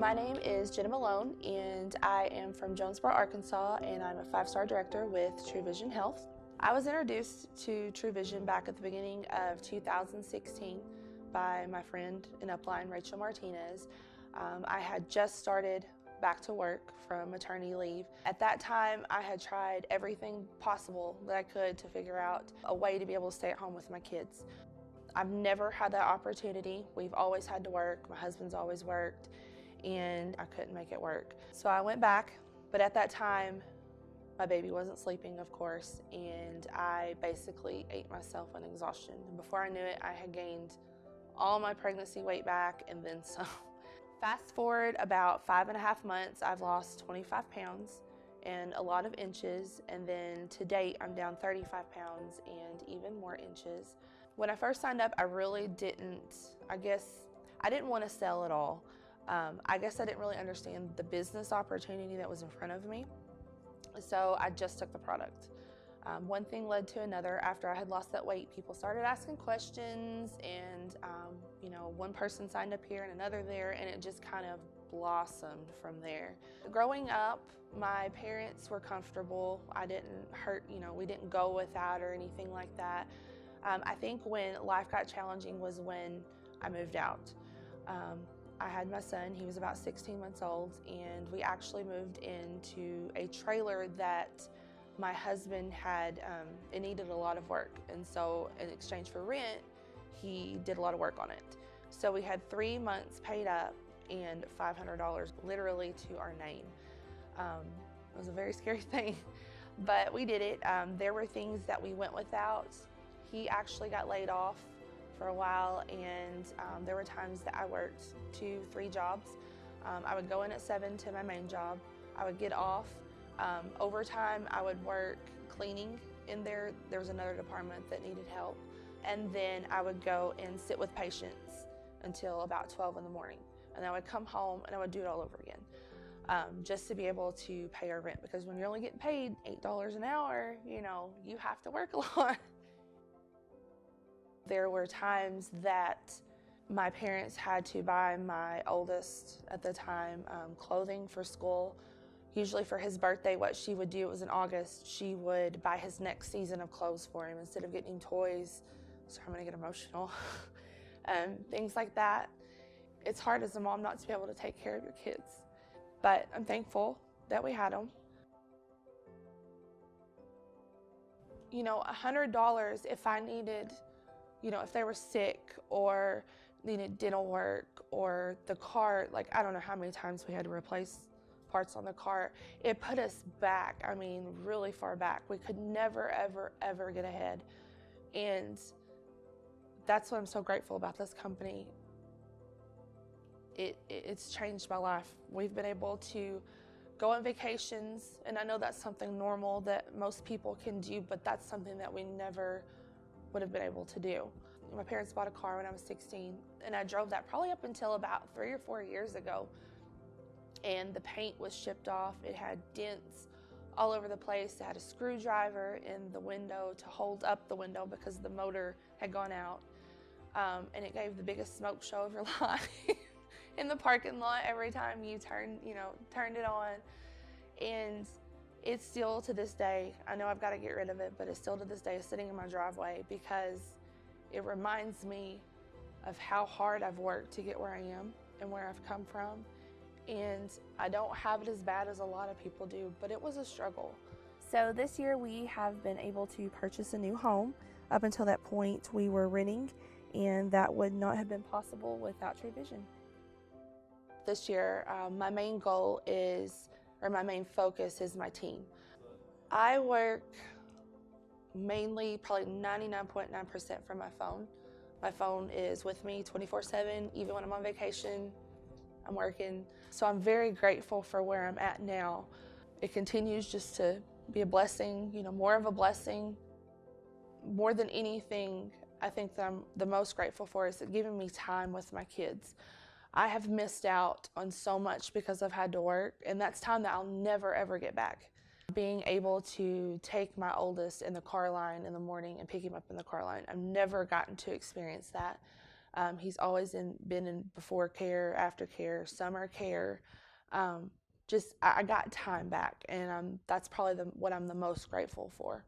My name is Jenna Malone, and I am from Jonesboro, Arkansas, and I'm a 5-star director with True Vision Health. I was introduced to True Vision back at the beginning of 2016 by my friend in Upline, Rachel Martinez. I had just started back to work from maternity leave. At that time, I had tried everything possible that I could to figure out a way to be able to stay at home with my kids. I've never had that opportunity. We've always had to work. My husband's always worked, and I couldn't make it work. So I went back, but at that time, my baby wasn't sleeping, of course, and I basically ate myself in exhaustion. And before I knew it, I had gained all my pregnancy weight back and then some. Fast forward about 5.5 months, I've lost 25 pounds and a lot of inches, and then to date, I'm down 35 pounds and even more inches. When I first signed up, I really didn't, I didn't want to sell at all. I guess I didn't really understand the business opportunity that was in front of me. So I just took the product. One thing led to another. After I had lost that weight, people started asking questions, and one person signed up here and another there, and it just kind of blossomed from there. Growing up, my parents were comfortable. I didn't hurt, we didn't go without or anything like that. I think when life got challenging was when I moved out. I had my son, he was about 16 months old, and we actually moved into a trailer that my husband had, it needed a lot of work, and so in exchange for rent, he did a lot of work on it. So we had 3 months paid up and $500 literally to our name. It was a very scary thing, but we did it. There were things that we went without. He actually got laid off for a while, and there were times that I worked 2-3 jobs. I would go in at 7 to my main job. I would get off. Overtime, I would work cleaning in there. There was another department that needed help. And then I would go and sit with patients until about 12 in the morning. And I would come home and I would do it all over again, just to be able to pay our rent. Because when you're only getting paid $8 an hour, you have to work a lot. There were times that my parents had to buy my oldest at the time clothing for school. Usually for his birthday, what she would do, it was in August, she would buy his next season of clothes for him instead of getting toys. So I'm gonna get emotional. Things like that. It's hard as a mom not to be able to take care of your kids, but I'm thankful that we had them. $100 if I needed, if they were sick or needed dental work or the car, I don't know how many times we had to replace parts on the car. It put us back, really far back. We could never, ever, ever get ahead. And that's what I'm so grateful about this company. It's changed my life. We've been able to go on vacations, and I know that's something normal that most people can do, but that's something that we never would have been able to do. My parents bought a car when I was 16, and I drove that probably up until about 3 or 4 years ago. And the paint was shipped off. It had dents all over the place. It had a screwdriver in the window to hold up the window because the motor had gone out. And it gave the biggest smoke show of your life in the parking lot every time you turned it on. And it's still to this day, I know I've got to get rid of it, but it's still to this day sitting in my driveway because it reminds me of how hard I've worked to get where I am and where I've come from. And I don't have it as bad as a lot of people do, but it was a struggle. So this year we have been able to purchase a new home. Up until that point we were renting, and that would not have been possible without True Vision. This year my main goal is, or my main focus is my team. I work mainly, probably 99.9% from my phone. My phone is with me 24/7, even when I'm on vacation. I'm working. So I'm very grateful for where I'm at now. It continues just to be a blessing, more of a blessing. More than anything, I think that I'm the most grateful for is giving me time with my kids. I have missed out on so much because I've had to work, and that's time that I'll never ever get back. Being able to take my oldest in the car line in the morning and pick him up in the car line, I've never gotten to experience that. He's always been in before care, after care, summer care. Um, just I got time back, and that's probably what I'm the most grateful for.